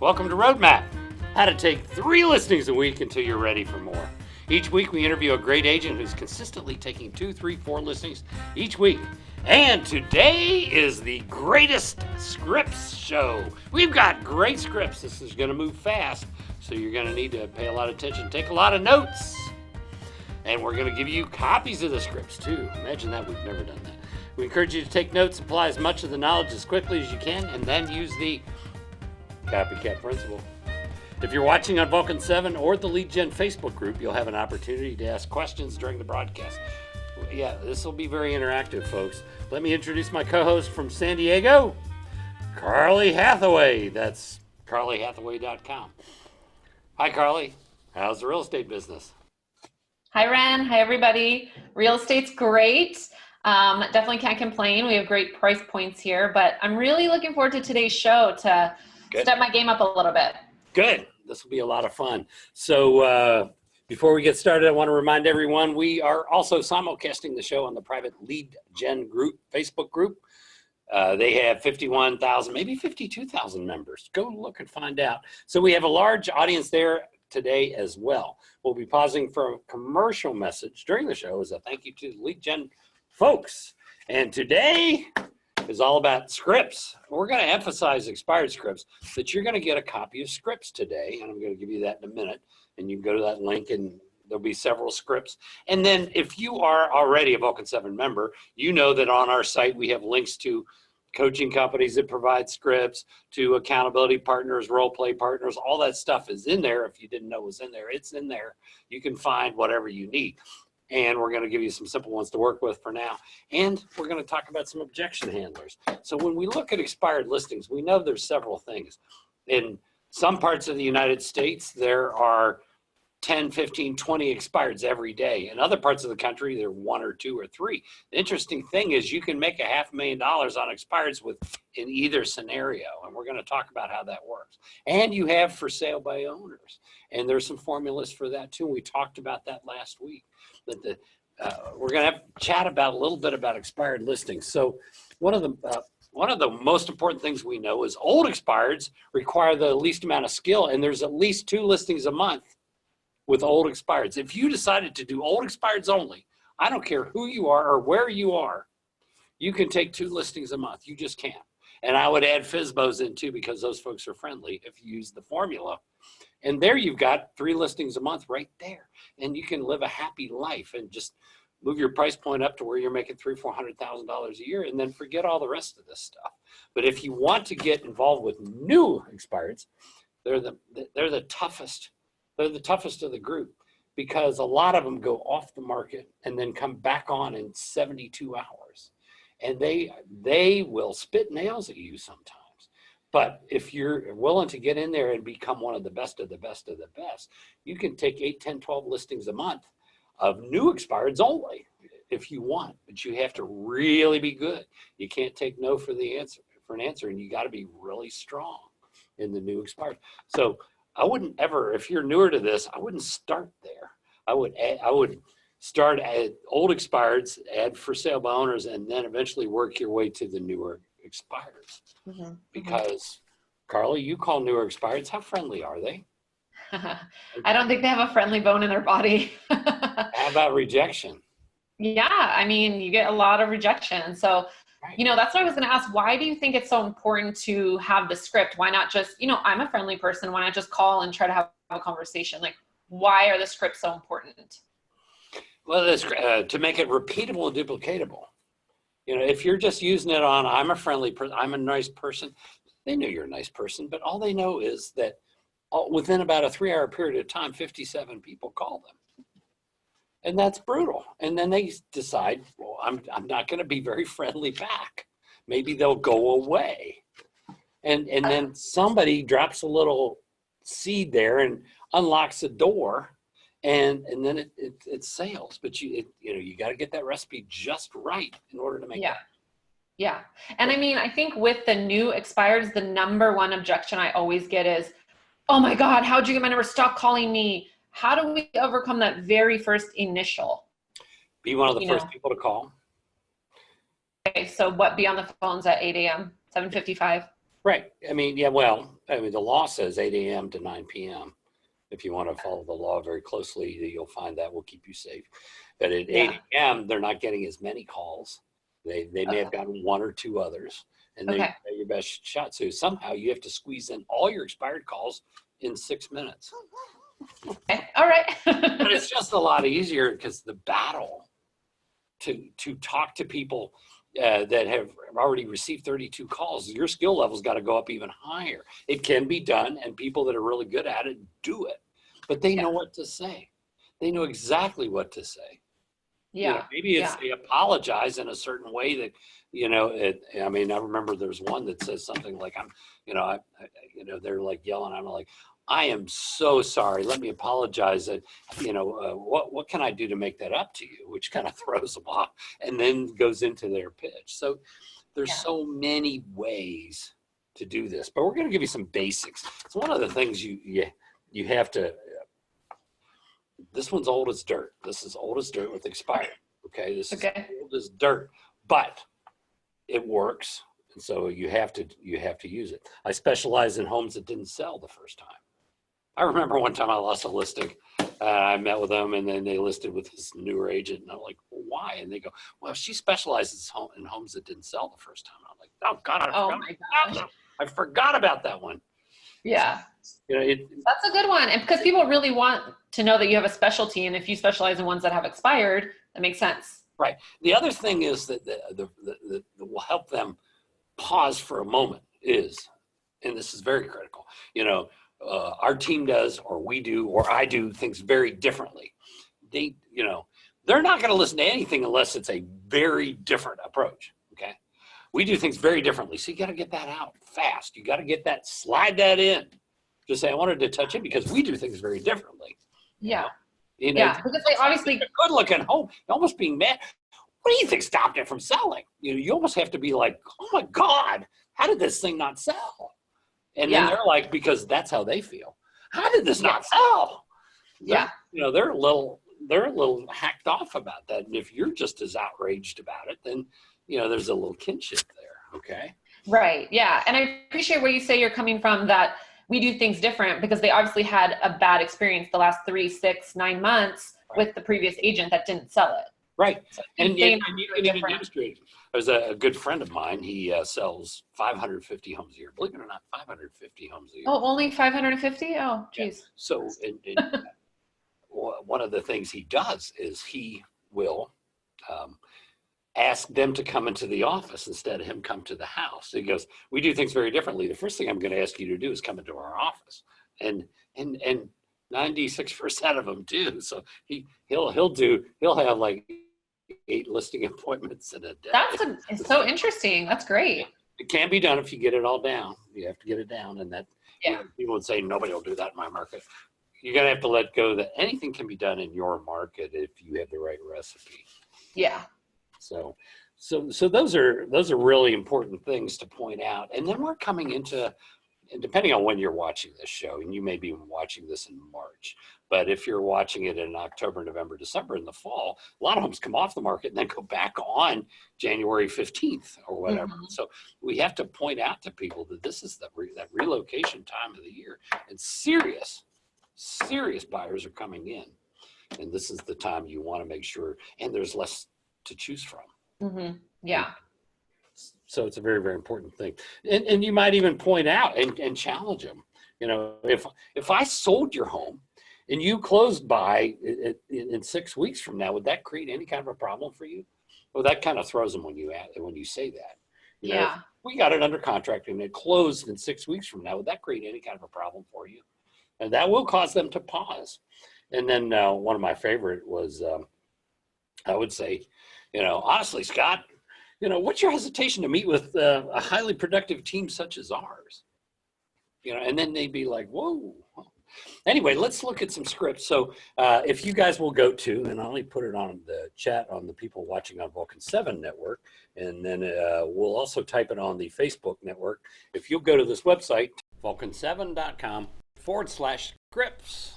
Welcome to Roadmap, how to take 3 listings a week until you're ready for more. Each week we interview a great agent who's consistently taking 2, 3, 4 listings each week. And today is the greatest scripts show. We've got great scripts. This is going to move fast, so you're going to need to pay a lot of attention, take a lot of notes. And we're going to give you copies of the scripts too. Imagine that, we've never done that. We encourage you to take notes, apply as much of the knowledge as quickly as you can, and then use the copycat principle. If you're watching on Vulcan7 or the Lead Gen Facebook group, you'll have an opportunity to ask questions during the broadcast. Yeah, this will be very interactive, folks. Let me introduce my co-host from San Diego, Carly Hathaway. That's carlyhathaway.com. Hi, Carly. How's the real estate business? Hi, Ren. Hi, everybody. Real estate's great. Definitely can't complain. We have great price points here, but I'm really looking forward to today's show to step my game up a little bit. Good. This will be a lot of fun. So before we get started, I want to remind everyone we are also simulcasting the show on the private Lead Gen group, Facebook group. They have 51,000, maybe 52,000 members. Go look and find out. So we have a large audience there today as well. We'll be pausing for a commercial message during the show as a thank you to Lead Gen folks. And today is all about scripts. We're going to emphasize expired scripts, but you're going to get a copy of scripts today, and I'm going to give you that in a minute. And you can go to that link and there'll be several scripts. And then if you are already a Vulcan7 member, you know that on our site we have links to coaching companies that provide scripts, to accountability partners, role play partners, all that stuff is in there. If you didn't know it was in there, it's in there. You can find whatever you need. And we're going to give you some simple ones to work with for now. And we're going to talk about some objection handlers. So when we look at expired listings, we know there's several things. In some parts of the United States, there are 10, 15, 20 expireds every day. In other parts of the country, there are 1 or 2 or 3. The interesting thing is you can make $500,000 on expireds in either scenario. And we're going to talk about how that works. And you have for sale by owners. And there's some formulas for that too. We talked about that last week. But we're going to chat about a little bit about expired listings. So one of the most important things we know is old expireds require the least amount of skill, and there's at least 2 listings a month with old expireds. If you decided to do old expireds only, I don't care who you are or where you are, you can take 2 listings a month. You just can't. And I would add FSBOs in too, because those folks are friendly if you use the formula. And there you've got 3 listings a month right there. And you can live a happy life and just move your price point up to where you're making $300,000 to $400,000 a year, and then forget all the rest of this stuff. But if you want to get involved with new expireds, they're the toughest. They're the toughest of the group, because a lot of them go off the market and then come back on in 72 hours. And they will spit nails at you sometimes. But if you're willing to get in there and become one of the best of the best of the best, you can take 8, 10, 12 listings a month of new expireds only if you want. But you have to really be good. You can't take no for an answer, and you got to be really strong in the new expired. So I wouldn't ever, if you're newer to this, I wouldn't start there. I would start at old expireds, add for sale by owners, and then eventually work your way to the newer expireds. Mm-hmm. Because Carly, you call newer expireds. How friendly are they? I don't think they have a friendly bone in their body. How about rejection? Yeah, I mean, you get a lot of rejection. So, right. That's what I was going to ask. Why do you think it's so important to have the script? Why not just, I'm a friendly person. Why not just call and try to have a conversation? Like, why are the scripts so important? Well, to make it repeatable and duplicatable. If you're just using it on, I'm a friendly person, I'm a nice person, they know you're a nice person, but all they know is that within about a 3-hour period of time, 57 people call them. And that's brutal. And then they decide, well, I'm not going to be very friendly back. Maybe they'll go away. And then somebody drops a little seed there and unlocks a door. And then it sails, but you got to get that recipe just right in order to make it. Yeah. And I mean, I think with the new expireds, the number one objection I always get is, oh my God, how'd you get my number? Stop calling me. How do we overcome that very first initial? Be one of the first people to call. Okay. So what, be on the phones at 8 a.m., 7:55? Right. I mean, yeah, well, I mean, the law says 8 a.m. to 9 p.m. If you want to follow the law very closely, you'll find that will keep you safe. But at 8 a.m., they're not getting as many calls. They may have gotten one or two others, and they get your best shot. So somehow you have to squeeze in all your expired calls in 6 minutes. Okay. All right. But it's just a lot easier because the battle to talk to people that have already received 32 calls, your skill level's got to go up even higher. It can be done, and people that are really good at it do it, but they know what to say. They know exactly what to say. Yeah. You know, maybe it's they apologize in a certain way that, you know, I mean, I remember there's one that says something like, they're like yelling. I'm like, I am so sorry. Let me apologize. That, what can I do to make that up to you? Which kind of throws them off and then goes into their pitch. So there's so many ways to do this, but we're going to give you some basics. It's one of the things you have to. This one's old as dirt. This is old as dirt with expired. Okay, this is old as dirt, but it works, and so you have to use it. I specialize in homes that didn't sell the first time. I remember one time I lost a listing. I met with them, and then they listed with this newer agent, and I'm like, well, why? And they go, well, she specializes in homes that didn't sell the first time. I'm like, oh God, I forgot about that one. Yeah. You know, that's a good one. And because people really want to know that you have a specialty, and if you specialize in ones that have expired, that makes sense. Right. The other thing is that will help them pause for a moment is, and this is very critical, our team does, or we do, or I do things very differently. They're not going to listen to anything unless it's a very different approach. Okay. We do things very differently. So you got to get that out fast. You got to slide that in. Just say, I wanted to touch it because we do things very differently. Yeah. Because they obviously good looking home, almost being mad. What do you think stopped it from selling? You almost have to be like, oh my God, how did this thing not sell? And then they're like, because that's how they feel. How did this not sell? They're a little hacked off about that. And if you're just as outraged about it, then there's a little kinship there. Okay. Right. Yeah. And I appreciate where you say you're coming from, that we do things different because they obviously had a bad experience the last 3, 6, 9 months with the previous agent that didn't sell it. Right. So and you can even demonstrate. There's a good friend of mine. He sells 550 homes a year. Believe it or not, 550 homes a year. Oh, only 550? Oh, geez. Yeah. So one of the things he does is he will ask them to come into the office instead of him come to the house. He goes, we do things very differently. The first thing I'm going to ask you to do is come into our office. And 96% of them do. So he'll have like 8 listing appointments in a day. It's so interesting. That's great. It can be done if you get it all down. You have to get it down, and that people would say nobody will do that in my market. You're gonna have to let go that anything can be done in your market if you have the right recipe. Yeah. So those are really important things to point out. And then we're coming into, and depending on when you're watching this show, and you may be watching this in March, but if you're watching it in October, November, December, in the fall, a lot of homes come off the market and then go back on January 15th or whatever. Mm-hmm. So we have to point out to people that this is that relocation time of the year, and serious buyers are coming in. And this is the time you want to make sure, and there's less to choose from. Mm-hmm. Yeah. So it's a very, very important thing. And you might even point out and challenge them. If I sold your home and you closed by in 6 weeks from now, would that create any kind of a problem for you? Well, that kind of throws them when you say that. If we got it under contract and it closed in 6 weeks from now, would that create any kind of a problem for you? And that will cause them to pause. And then one of my favorite was, I would say, honestly, Scott, what's your hesitation to meet with a highly productive team such as ours? And then they'd be like, whoa. Anyway, let's look at some scripts. So if you guys will go to, and I'll only put it on the chat on the people watching on Vulcan7 network, and then we'll also type it on the Facebook network. If you'll go to this website, vulcan7.com/scripts,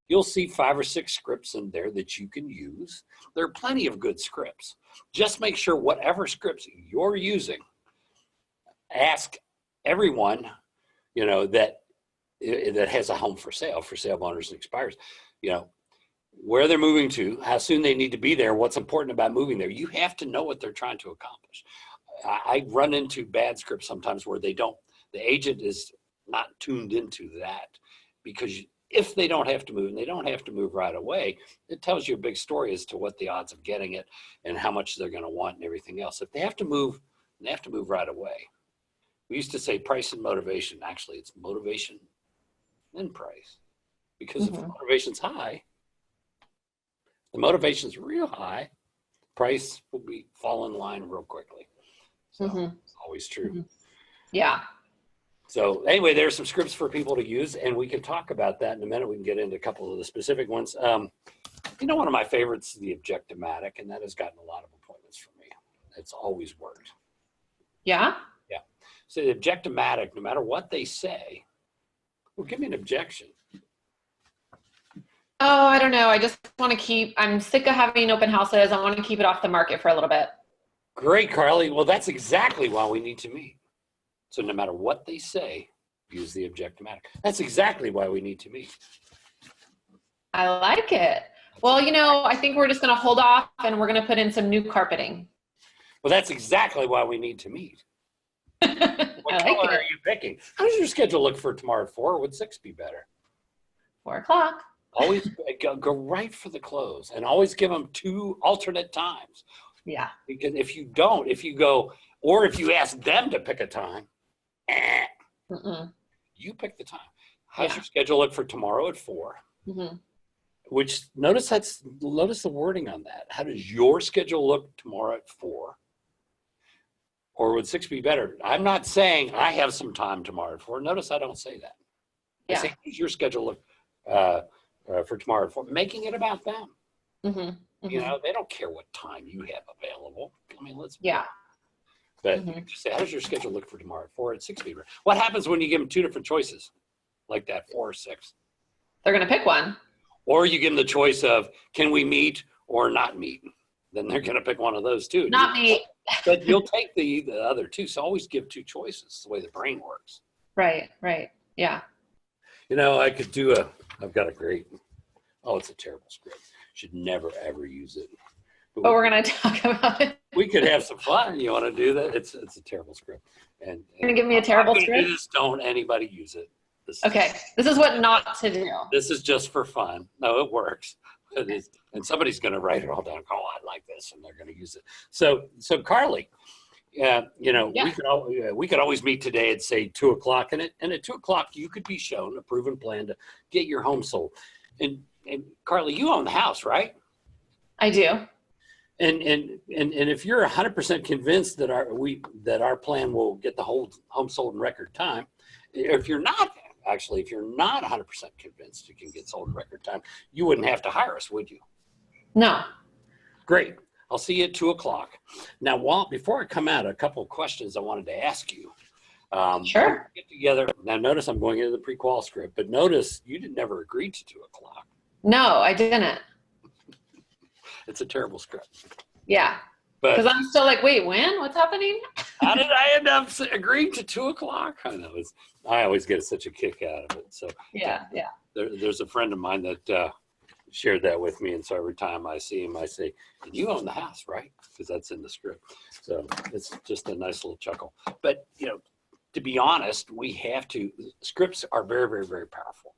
you'll see 5 or 6 scripts in there that you can use. There are plenty of good scripts. Just make sure whatever scripts you're using, ask everyone, you know, that has a home for sale bonus and expires, you know, where they're moving to, how soon they need to be there, what's important about moving there. You have to know what they're trying to accomplish. I run into bad scripts sometimes where the agent is not tuned into that, because if they don't have to move, and they don't have to move right away, it tells you a big story as to what the odds of getting it and how much they're going to want and everything else. If they have to move, they have to move right away. We used to say price and motivation. Actually, it's motivation and price, because if the motivation's high, the motivation's real high, price will fall in line real quickly. So it's always true. Yeah. So anyway, there's some scripts for people to use, and we can talk about that in a minute. We can get into a couple of the specific ones. You know, one of my favorites is the objectomatic, and that has gotten a lot of appointments for me. It's always worked. Yeah? Yeah. So the objectomatic, no matter what they say, well, give me an objection. Oh, I don't know. I just want to I'm sick of having open houses. I want to keep it off the market for a little bit. Great, Carly. Well, that's exactly why we need to meet. So no matter what they say, use the objectomatic. That's exactly why we need to meet. I like it. Well, you know, I think we're just going to hold off and we're going to put in some new carpeting. Well, that's exactly why we need to meet. What I like color it. are you picking? How does your schedule look for tomorrow at 4? Would 6 be better? 4 o'clock. Always go right for the close, and always give them 2 alternate times. Yeah. Because if you don't, if you go, or if you ask them to pick a time, you pick the time. How's your schedule look for tomorrow at 4? Which notice the wording on that. How does your schedule look tomorrow at 4? Or would 6 be better? I'm not saying I have some time tomorrow at 4. Notice I don't say that. I say, how does your schedule look for tomorrow at 4? Making it about them. You know, they don't care what time you have available. I mean, but you just say, how does your schedule look for tomorrow at 4 at 6 be better? What happens when you give them 2 different choices like that, 4 or 6? They're going to pick one. Or you give them the choice of, can we meet or not meet? Then they're going to pick one of those two. Not meet. But you'll take the other 2. So always give 2 choices. It's the way the brain works. Right. Yeah. You know, I've got a great, it's a terrible script. Should never, ever use it. But we're going to talk about it. We could have some fun. You want to do that? It's a terrible script. And you're going to give me a terrible script? Don't anybody use it. This is what not to do. This is just for fun. No, it works. And somebody's going to write it all down. Oh, I like this, and they're going to use it. So Carly, you know, we could always meet today at say 2 o'clock, and at 2 o'clock you could be shown a proven plan to get your home sold. And Carly, you own the house, right? I do. And if you're 100% convinced that our plan will get the whole home sold in record time, if you're not 100% convinced it can get sold in record time, you wouldn't have to hire us, would you? No. Great. I'll see you at 2 o'clock. Now, before I come out, a couple of questions I wanted to ask you. Sure. Get together. Now, notice I'm going into the pre-qual script, but notice you never agreed to 2 o'clock. No, I didn't. It's a terrible script. Yeah. Because I'm still like, wait, when? What's happening? How did I end up agreeing to 2 o'clock? I know. I always get such a kick out of it. So yeah. There's a friend of mine that shared that with me, and so every time I see him, I say, "You own the house, right?" Because that's in the script. So it's just a nice little chuckle. But you know, to be honest, scripts are very, very, very powerful.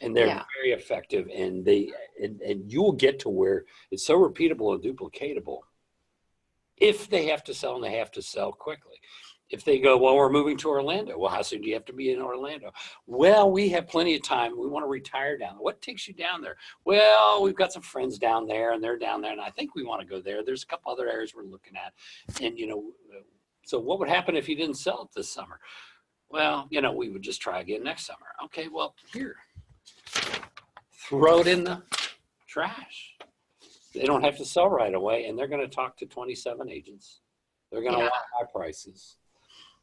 And they're very effective, and you will get to where it's so repeatable and duplicatable. If they have to sell, and they have to sell quickly. If they go, well, we're moving to Orlando. Well, how soon do you have to be in Orlando? Well, we have plenty of time. We want to retire down there. What takes you down there? Well, we've got some friends down there, and they're down there, and I think we want to go there. There's a couple other areas we're looking at. And, you know, so what would happen if you didn't sell it this summer? Well, you know, we would just try again next summer. Okay, well, here. Throw it in the trash. They don't have to sell right away, and they're going to talk to 27 agents. They're going to want high prices.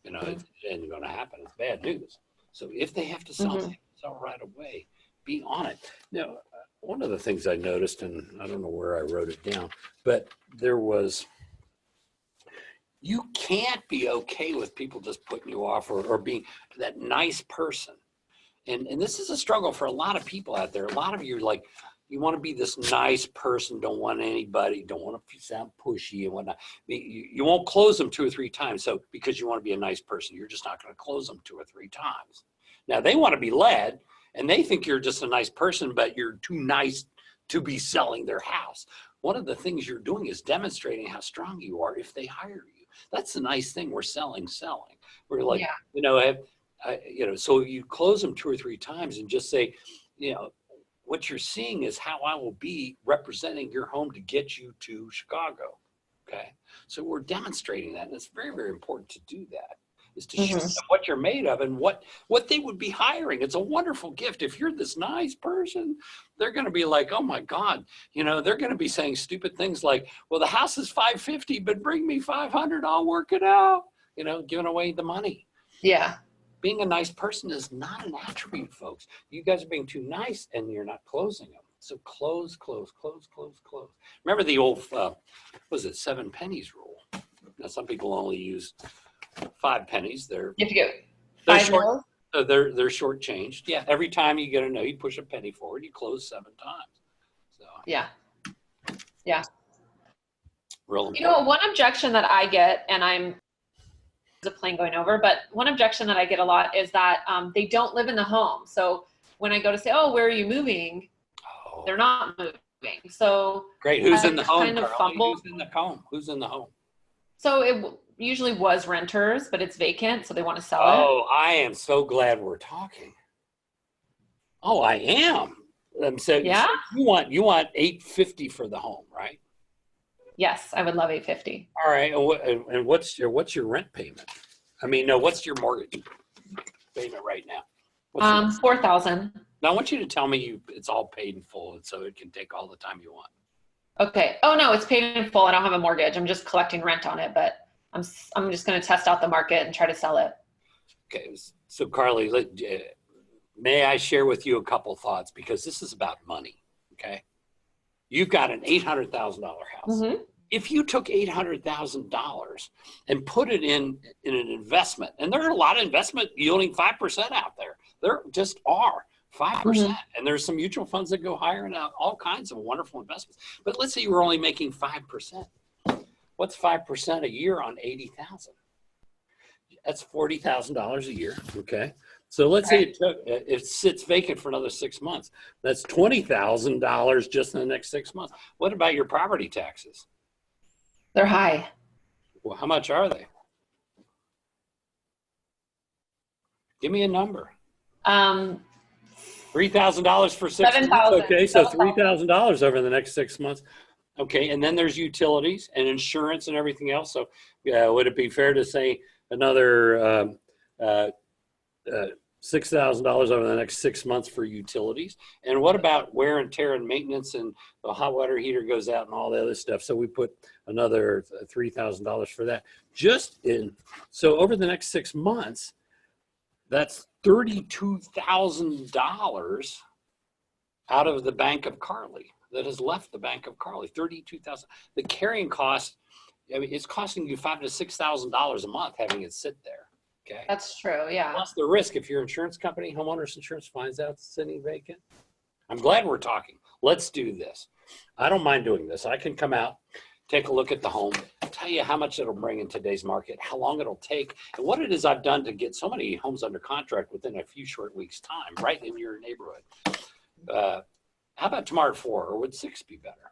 You know, it ain't going to happen. It's bad news. So if they have to sell, they have to sell right away. Be on it. Now, one of the things I noticed, and I don't know where I wrote it down, but there was, You can't be okay with people just putting you off or being that nice person. And this is a struggle for a lot of people out there. A lot of you are like, you want to be this nice person, don't want anybody, don't want to sound pushy and whatnot. You won't close them 2 or 3 times. So because you want to be a nice person, you're just not going to close them 2 or 3 times. Now they want to be led and they think you're just a nice person, but you're too nice to be selling their house. One of the things you're doing is demonstrating how strong you are if they hire you. That's the nice thing. We're selling. We're like, so you close them 2 or 3 times and just say, what you're seeing is how I will be representing your home to get you to Chicago. Okay. So we're demonstrating that. And it's very, very important to do that, is to show them what you're made of and what they would be hiring. It's a wonderful gift. If you're this nice person, they're going to be like, oh my God, they're going to be saying stupid things like, well, the house is $550, but bring me $500. I'll work it out, giving away the money. Yeah. Being a nice person is not an attribute, folks. You guys are being too nice and you're not closing them. So close. Remember the old, 7 pennies rule? Now, some people only use 5 pennies. You have to get 5 short. They're shortchanged. Yeah. Every time you get a no, you push a penny forward. You close 7 times. So yeah. Real important. One objection that I get, and I'm a plane going over, but one objection that I get a lot is that they don't live in the home. So when I go to say, oh, where are you moving? They're not moving. So great. Who's in the home? Kind of fumble. Who's in the home? So it usually was renters, but it's vacant, so they want to sell it. Oh, I am so glad we're talking. Oh, I am. So yeah. You want $850 for the home, right? Yes, I would love $850. All right, and what's your rent payment? I mean, no, what's your mortgage payment right now? $4,000. Now I want you to tell me it's all paid in full, and so it can take all the time you want. Okay. Oh no, it's paid in full. I don't have a mortgage. I'm just collecting rent on it, but I'm just going to test out the market and try to sell it. Okay. So Carly, may I share with you a couple thoughts, because this is about money. Okay. You've got an $800,000 house. If you took $800,000 and put it in an investment, and there are a lot of investment yielding 5% out there. There just are 5%. And there's some mutual funds that go higher and out, all kinds of wonderful investments. But let's say you were only making 5%. What's 5% a year on 80,000? That's $40,000 a year. Okay. So let's say it sits vacant for another 6 months. That's $20,000 just in the next 6 months. What about your property taxes? They're high. Well, how much are they? Give me a number. $3,000 for 6 months. Okay, so $3,000 over the next 6 months. Okay, and then there's utilities and insurance and everything else. So would it be fair to say another $6,000 over the next 6 months for utilities? And what about wear and tear and maintenance, and the hot water heater goes out and all the other stuff? So we put another $3,000 for that. So over the next 6 months, that's $32,000 out of the Bank of Carly that has left the Bank of Carly. $32,000. The carrying cost, I mean, it's costing you $5,000 to $6,000 a month having it sit there. Okay. That's true. Yeah. Plus the risk if your insurance company, homeowners insurance, finds out it's sitting vacant. I'm glad we're talking. Let's do this. I don't mind doing this. I can come out, take a look at the home, tell you how much it'll bring in today's market, how long it'll take, and what it is I've done to get so many homes under contract within a few short weeks' time, right in your neighborhood. How about tomorrow at 4, or would 6 be better?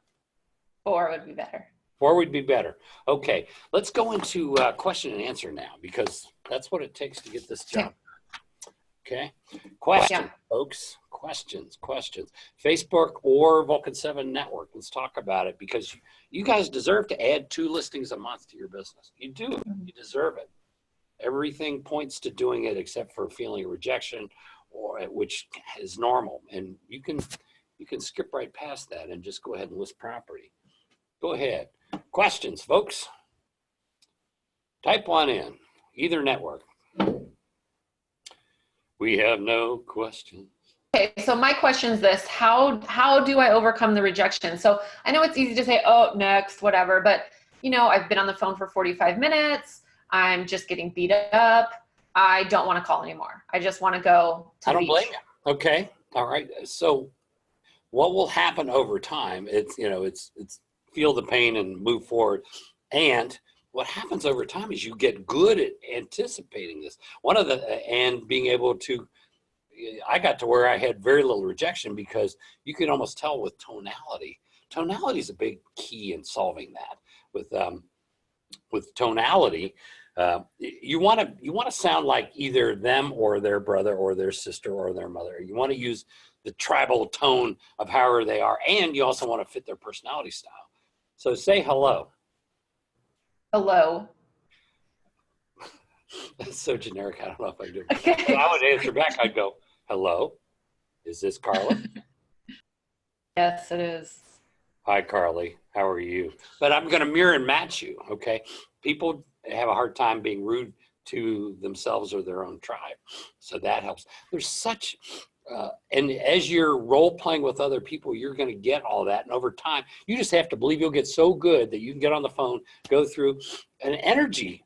4 would be better. 4 would be better. Okay, let's go into question and answer now, because that's what it takes to get this job. Okay, questions, folks. Questions. Facebook or Vulcan7 network. Let's talk about it, because you guys deserve to add 2 listings a month to your business. You do. You deserve it. Everything points to doing it except for feeling a rejection, which is normal. And you can skip right past that and just go ahead and list property. Go ahead. Questions, folks? Type one in. Either network. We have no questions. Okay, so my question is this: how do I overcome the rejection? So I know it's easy to say, oh, next, whatever, but you know, I've been on the phone for 45 minutes. I'm just getting beat up. I don't want to call anymore. I just want to go to I the don't beach. blame you. Okay. All right. So what will happen over time? It's, you know, it's feel the pain and move forward. And what happens over time is you get good at anticipating this. And being able to, I got to where I had very little rejection because you can almost tell with tonality. Tonality is a big key in solving that. With tonality, you want to sound like either them or their brother or their sister or their mother. You want to use the tribal tone of however they are, and you also want to fit their personality style. So say hello. Hello. That's so generic. I don't know if I do. Okay. So I would answer back. I'd go, hello, is this Carla? Yes, it is. Hi, Carly. How are you? But I'm going to mirror and match you. Okay. People have a hard time being rude to themselves or their own tribe. So that helps. There's such, and as you're role playing with other people, you're going to get all that. And over time, you just have to believe you'll get so good that you can get on the phone, go through, and energy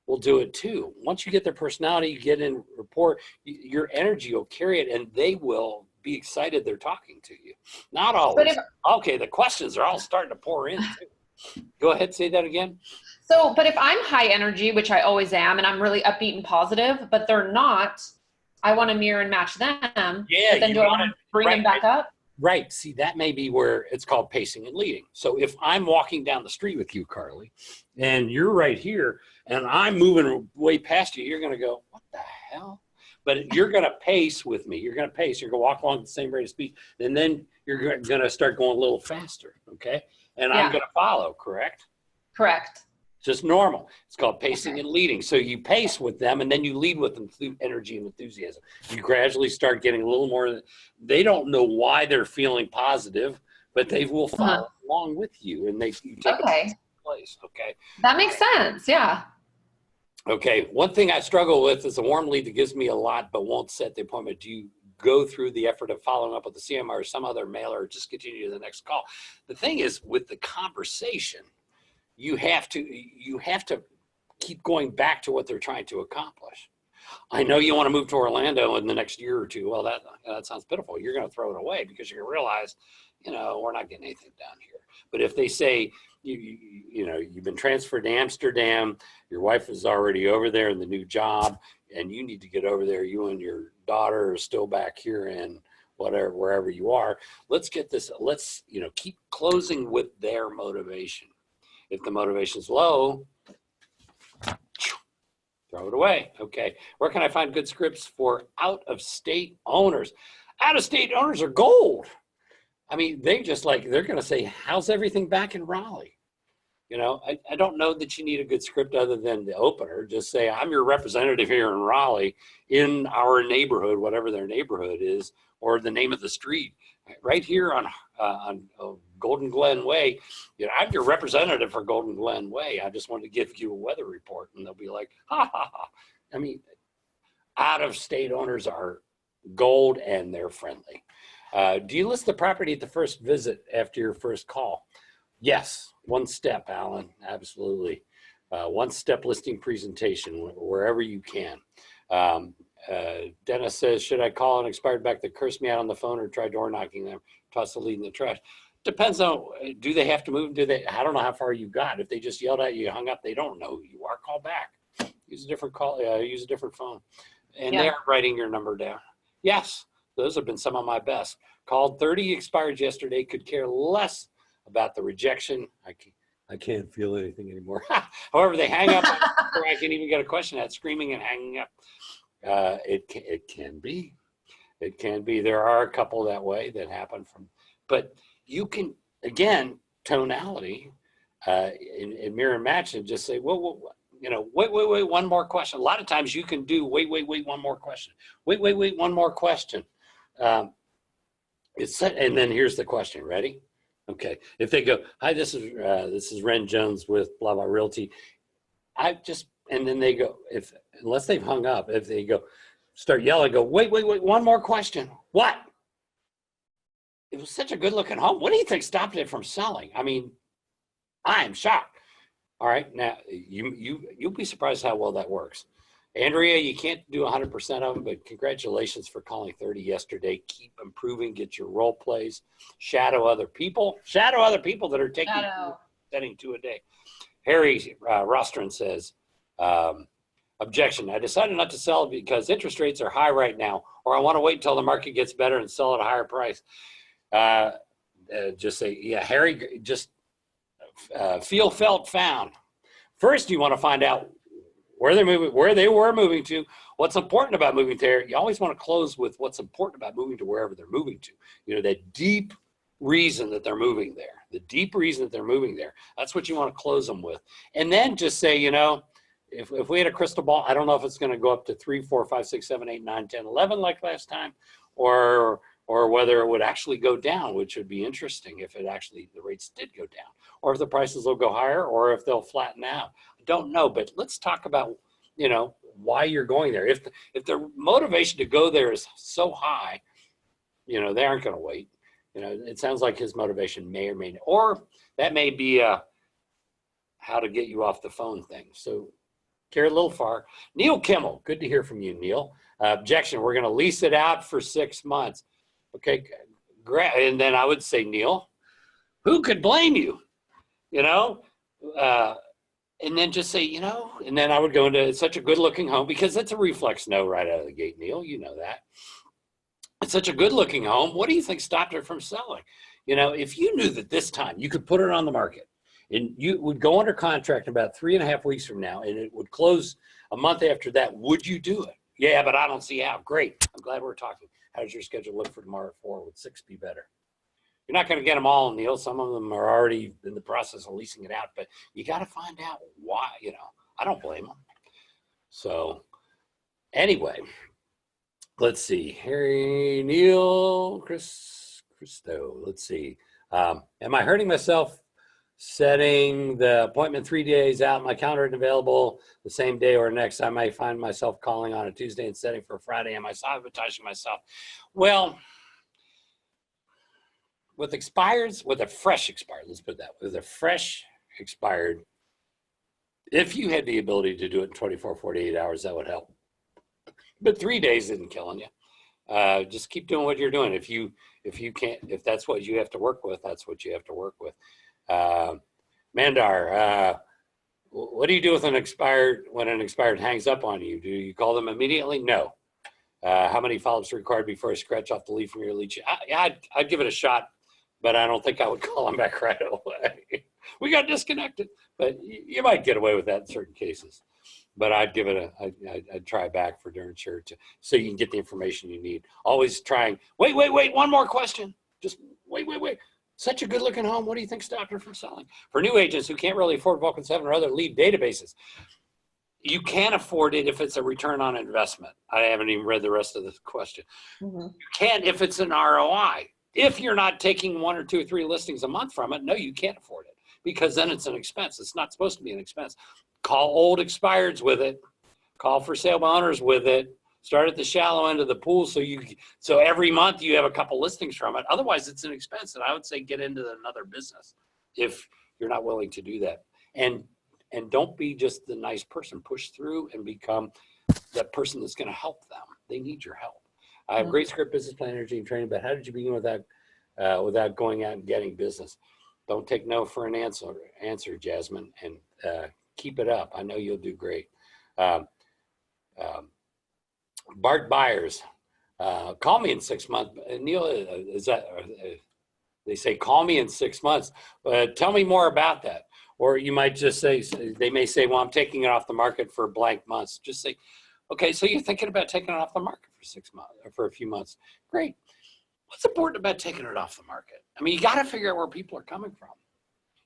will do it too. Once you get their personality, you get in rapport, your energy will carry it, and they will be excited they're talking to you. Not always. Okay, the questions are all starting to pour in too. Go ahead, say that again. So, but if I'm high energy, which I always am, and I'm really upbeat and positive, but they're not, I want to mirror and match them. Yeah. But then do I want to bring them back up? Right. See, that may be where it's called pacing and leading. So if I'm walking down the street with you, Carly, and you're right here, and I'm moving way past you, you're going to go, what the hell? But you're going to pace with me. You're going to pace. You're going to walk along at the same rate of speed. And then you're going to start going a little faster. Okay. And I'm going to follow, correct? Correct. Just normal. It's called pacing and leading. So you pace with them, and then you lead with them through energy and enthusiasm. You gradually start getting a little more. They don't know why they're feeling positive, but they will follow along with you, and you take a place. Okay. That makes sense. Yeah. Okay. One thing I struggle with is a warm lead that gives me a lot but won't set the appointment. Do you go through the effort of following up with the CMR or some other mailer, or just continue to the next call? The thing is, with the conversation, you have to keep going back to what they're trying to accomplish. I know you want to move to Orlando in the next year or two. Well, that sounds pitiful. You're going to throw it away because you're going to realize, you know, we're not getting anything down here. But if they say, you know, you've been transferred to Amsterdam, your wife is already over there in the new job, and you need to get over there. You and your daughter are still back here in whatever, wherever you are. Let's get this. Let's, you know, keep closing with their motivation. If the motivation is low, throw it away. Okay. Where can I find good scripts for out-of-state owners? Out-of-state owners are gold. I mean, they're going to say, how's everything back in Raleigh? You know, I don't know that you need a good script other than the opener. Just say, I'm your representative here in Raleigh, in our neighborhood, whatever their neighborhood is, or the name of the street. Right here on Golden Glen Way, you know, I'm your representative for Golden Glen Way. I just wanted to give you a weather report, and they'll be like, ha ha ha. I mean, out-of-state owners are gold, and they're friendly. Do you list the property at the first visit after your first call? Yes, one step, Alan, absolutely. One step listing presentation wherever you can. Dennis says, should I call an expired back that cursed me out on the phone or try door knocking them, toss the lead in the trash? Depends on, do they have to move? I don't know how far you got. If they just yelled at you, hung up, they don't know who you are. Call back. Use a different call, use a different phone. And they aren't writing your number down. Yes, those have been some of my best. Called 30 expireds yesterday, could care less about the rejection. I can't feel anything anymore. However, they hang up before I can even get a question out, screaming and hanging up. It can be. It can be. There are a couple that way that happen but you can, again, tonality, in mirror and match, and just say, well, you know, wait, one more question. A lot of times you can do, wait, one more question. Wait, one more question. And then here's the question. Ready? Okay. If they go, hi, this is Ren Jones with blah blah realty. And then they go, unless they've hung up, if they go, start yelling, go, wait, one more question. What? It was such a good looking home. What do you think stopped it from selling? I mean, I am shocked. All right, now you'll be surprised how well that works. Andrea, you can't do 100% of them, but congratulations for calling 30 yesterday. Keep improving, get your role plays, shadow other people that are taking setting 2 a day. Harry Rostron says, objection. I decided not to sell because interest rates are high right now, or I want to wait until the market gets better and sell at a higher price. Just say, yeah, Harry, just feel, felt, found. First, you want to find out where they're moving, where they were moving to, what's important about moving there. You always want to close with what's important about moving to wherever they're moving to. You know, that deep reason that they're moving there, the deep reason that they're moving there. That's what you want to close them with. And then just say, you know, if we had a crystal ball, I don't know if it's going to go up to 3, 4, 5, 6, 7, 8, 9, 10, 11 like last time, or whether it would actually go down, which would be interesting if it actually, the rates did go down, or if the prices will go higher, or if they'll flatten out. I don't know, but let's talk about, you know, why you're going there. If the motivation to go there is so high, you know, they aren't going to wait. You know, it sounds like his motivation may or may not, or that may be a how to get you off the phone thing. So carry a little far. Neil Kimmel, good to hear from you, Neil. Objection, we're going to lease it out for 6 months. Okay, great. And then I would say, Neil, who could blame you? You know, and then just say, you know, and then I would go into such a good looking home, because that's a reflex no right out of the gate, Neil, you know that. It's such a good looking home. What do you think stopped it from selling? You know, if you knew that this time you could put it on the market and you would go under contract in about 3.5 weeks from now, and it would close a month after that, would you do it? Yeah, but I don't see how. Great. I'm glad we're talking. How does your schedule look for tomorrow at 4? Would 6 be better? You're not going to get them all, Neil. Some of them are already in the process of leasing it out, but you got to find out why, you know. I don't blame them. So anyway, let's see. Harry, Neil, Christo. Let's see. Am I hurting myself setting the appointment 3 days out? My calendar isn't available the same day or next. I might find myself calling on a Tuesday and setting for a Friday. Am I sabotaging myself? Well, with expireds, with a fresh expired, let's put that, with a fresh expired, if you had the ability to do it in 24, 48 hours, that would help. But 3 days isn't killing you. Just keep doing what you're doing. If you can't, if that's what you have to work with, that's what you have to work with. Mandar, what do you do with an expired, when an expired hangs up on you? Do you call them immediately? No. How many follow-ups are required before I scratch off the lead from your lead? I'd give it a shot, but I don't think I would call them back right away. We got disconnected, but you might get away with that in certain cases. But I'd give it I'd try back for darn sure, so you can get the information you need. Always trying, wait, one more question. Just wait. Such a good looking home. What do you think stopped her from selling? For new agents who can't really afford Vulcan7 or other lead databases, you can afford it if it's a return on investment. I haven't even read the rest of the question. Mm-hmm. You can if it's an ROI. If you're not taking 1 or 2 or 3 listings a month from it, no, you can't afford it, because then it's an expense. It's not supposed to be an expense. Call old expireds with it. Call for sale by owners with it. Start at the shallow end of the pool, so every month you have a couple listings from it. Otherwise, it's an expense, and I would say get into another business if you're not willing to do that. And don't be just the nice person. Push through and become that person that's going to help them. They need your help. I have great script, business plan, energy, and training, but how did you begin without going out and getting business? Don't take no for an answer, Jasmine, and keep it up. I know you'll do great. Bart Byers, call me in 6 months. Neil, is that, they say, call me in 6 months. Tell me more about that. Or you might just say, they may say, well, I'm taking it off the market for blank months. Just say, okay, so you're thinking about taking it off the market for 6 months, or for a few months. Great. What's important about taking it off the market? I mean, you got to figure out where people are coming from.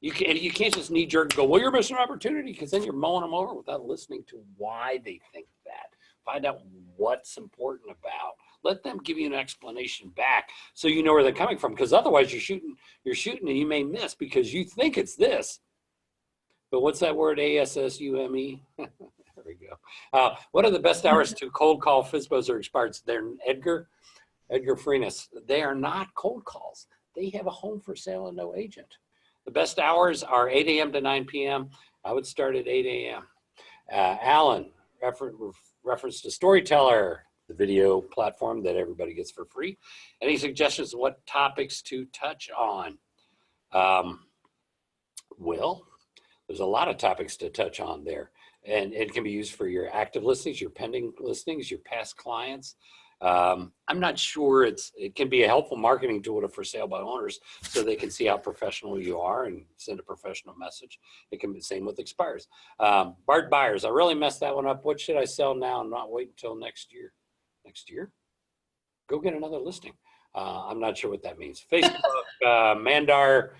You can't just knee jerk go, well, you're missing an opportunity, because then you're mowing them over without listening to why they think that. Find out what's important about. Let them give you an explanation back so you know where they're coming from, because otherwise you're shooting and you may miss because you think it's this. But what's that word, ASSUME? There we go. What are the best hours to cold call FSBOs or expireds? They're Edgar Freenis. They are not cold calls. They have a home for sale and no agent. The best hours are 8 a.m. to 9 p.m. I would start at 8 a.m. Alan, reference to Storyteller, the video platform that everybody gets for free. Any suggestions on what topics to touch on? Well, there's a lot of topics to touch on there. And it can be used for your active listings, your pending listings, your past clients. I'm not sure it can be a helpful marketing tool to for sale by owners so they can see how professional you are and send a professional message. It can be the same with expires. Bart buyers, I really messed that one up. What should I sell now and not wait until next year? Next year? Go get another listing. I'm not sure what that means. Facebook, Mandar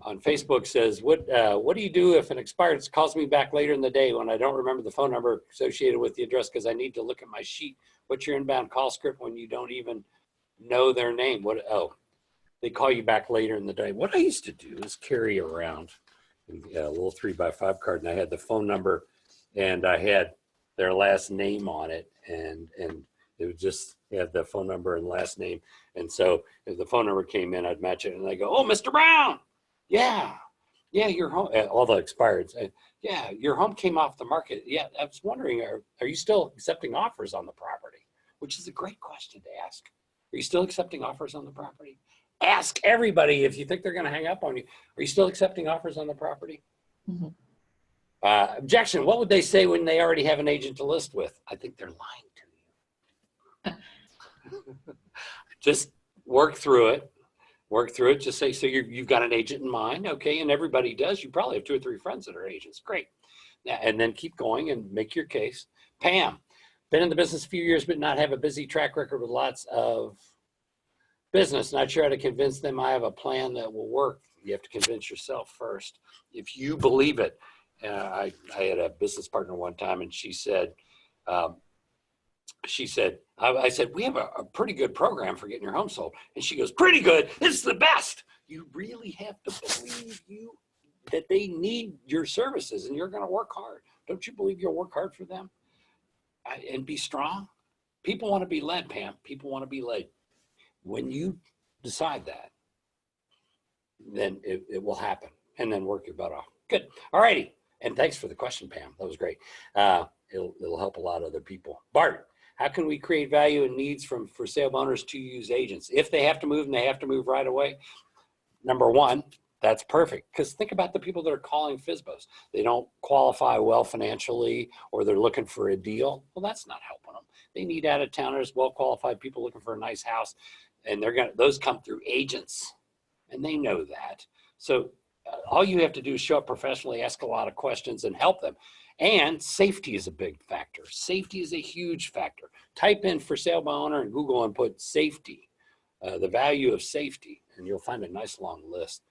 on Facebook says, what do you do if an expired calls me back later in the day when I don't remember the phone number associated with the address because I need to look at my sheet? What's your inbound call script when you don't even know their name? Oh, they call you back later in the day. What I used to do is carry around a little 3x5 card, and I had the phone number and I had their last name on it, and it would just have the phone number and last name. And so if the phone number came in, I'd match it, and I go, "Oh, Mr. Brown, yeah, your home," all the expireds. Yeah, your home came off the market. Yeah, I was wondering, are you still accepting offers on the property? Which is a great question to ask. Are you still accepting offers on the property? Ask everybody if you think they're going to hang up on you. Are you still accepting offers on the property? Mm-hmm. Objection. What would they say when they already have an agent to list with? I think they're lying to you. Just work through it. Work through it. Just say, so you've got an agent in mind. Okay. And everybody does. You probably have 2 or 3 friends that are agents. Great. And then keep going and make your case. Pam, been in the business a few years, but not have a busy track record with lots of business. Not sure how to convince them I have a plan that will work. You have to convince yourself first. If you believe it. I had a business partner one time, and she said, I said, we have a pretty good program for getting your home sold. And she goes, pretty good. It's the best. You really have to believe that they need your services and you're going to work hard. Don't you believe you'll work hard for them? And be strong. People want to be led, Pam. People want to be led. When you decide that, then it will happen. And then work your butt off. Good. All righty. And thanks for the question, Pam. That was great. It'll help a lot of other people. Bart, how can we create value and needs for sale owners to use agents? If they have to move and they have to move right away, number one, that's perfect. Because think about the people that are calling FSBOs. They don't qualify well financially, or they're looking for a deal. Well, that's not helping them. They need out-of-towners, well-qualified people looking for a nice house. And those come through agents. And they know that. So all you have to do is show up professionally, ask a lot of questions, and help them. And safety is a big factor. Safety is a huge factor. Type in for sale by owner in Google and put safety, the value of safety, and you'll find a nice long list.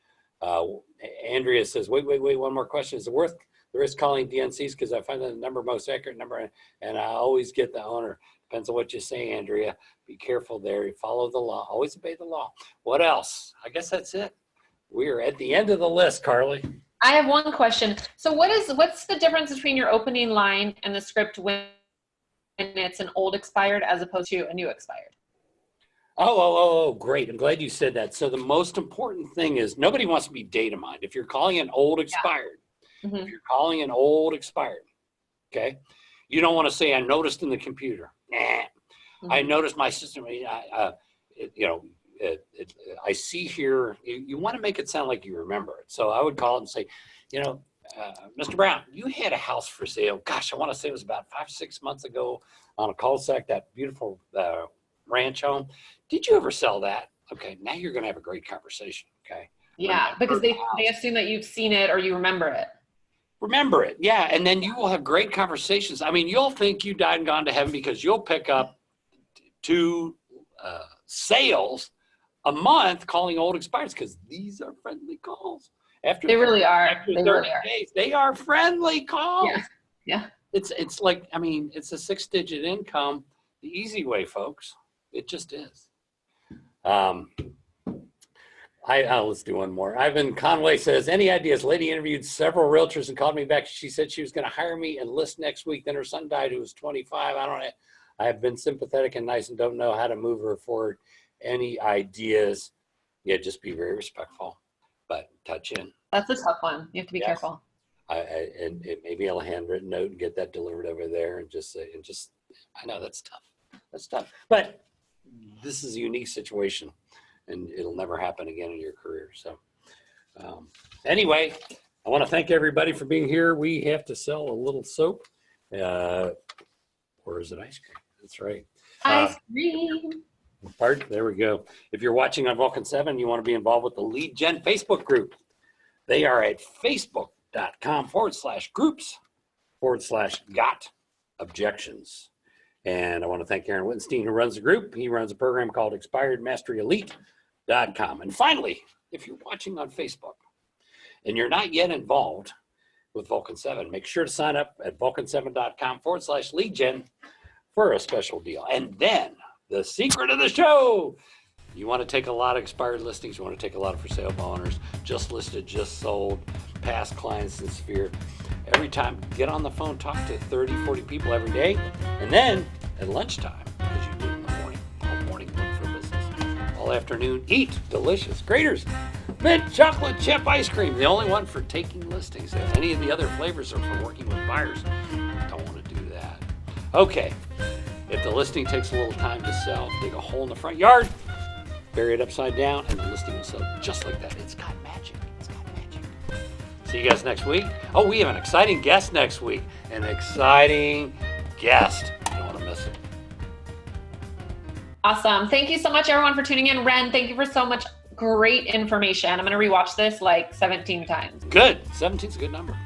Andrea says, wait, one more question. Is it worth the risk calling DNCs? Because I find the number most accurate number, and I always get the owner. Depends on what you say, Andrea. Be careful there. You follow the law. Always obey the law. What else? I guess that's it. We're at the end of the list, Carly. I have one question. So what's the difference between your opening line and the script when it's an old expired as opposed to a new expired? Oh, great. I'm glad you said that. So the most important thing is nobody wants to be data mined. If you're calling an old expired, Mm-hmm. if you're calling an old expired, okay, you don't want to say, I noticed in the computer. Nah. Mm-hmm. I noticed my system, I see here, you want to make it sound like you remember it. So I would call it and say, Mr. Brown, you had a house for sale. Gosh, I want to say it was about 5-6 months ago on a cul-de-sac, that beautiful ranch home. Did you ever sell that? Okay, now you're going to have a great conversation, okay? Yeah, because they assume that you've seen it or you remember it. Remember it, yeah, and then you will have great conversations. I mean, you'll think you died and gone to heaven because you'll pick up 2 sales a month calling old expireds, because these are friendly calls. After They really are. After They 30 really are. days, they are friendly calls. Yeah. It's like, I mean, it's a 6-digit income the easy way, folks. It just is. Let's do one more. Ivan Conway says, any ideas? Lady interviewed several realtors and called me back. She said she was going to hire me and list next week. Then her son died, who was 25. I have been sympathetic and nice and don't know how to move her forward. Any ideas? Yeah, just be very respectful, but touch in. That's a tough one. You have to be careful. Maybe I'll handwritten note and get that delivered over there and just say, I know that's tough. That's tough. But this is a unique situation and it'll never happen again in your career. So anyway, I want to thank everybody for being here. We have to sell a little soap. Or is it ice cream? That's right. Ice cream. Pardon? There we go. If you're watching on Vulcan7, you want to be involved with the Lead Gen Facebook group. They are at facebook.com/groups/got objections. And I want to thank Aaron Wittenstein, who runs the group. He runs a program called expiredmasteryelite.com. And finally, if you're watching on Facebook and you're not yet involved with Vulcan7, make sure to sign up at vulcan7.com/leadgen for a special deal. And then the secret of the show, you want to take a lot of expired listings, you want to take a lot of for sale owners, just listed, just sold, past clients in Sphere. Every time, get on the phone, talk to 30, 40 people every day. And then at lunchtime, because you do it in the morning, all morning, look for business. All afternoon, eat delicious Graters mint chocolate chip ice cream. The only one for taking listings. Any of the other flavors are for working with buyers. Don't want to do that. Okay. If the listing takes a little time to sell, dig a hole in the front yard, bury it upside down, and the listing will sell just like that. It's got magic. It's got magic. See you guys next week. Oh, we have an exciting guest next week. An exciting guest. You don't want to miss it. Awesome. Thank you so much, everyone, for tuning in. Ren, thank you for so much great information. I'm going to rewatch this like 17 times. Good. 17's a good number.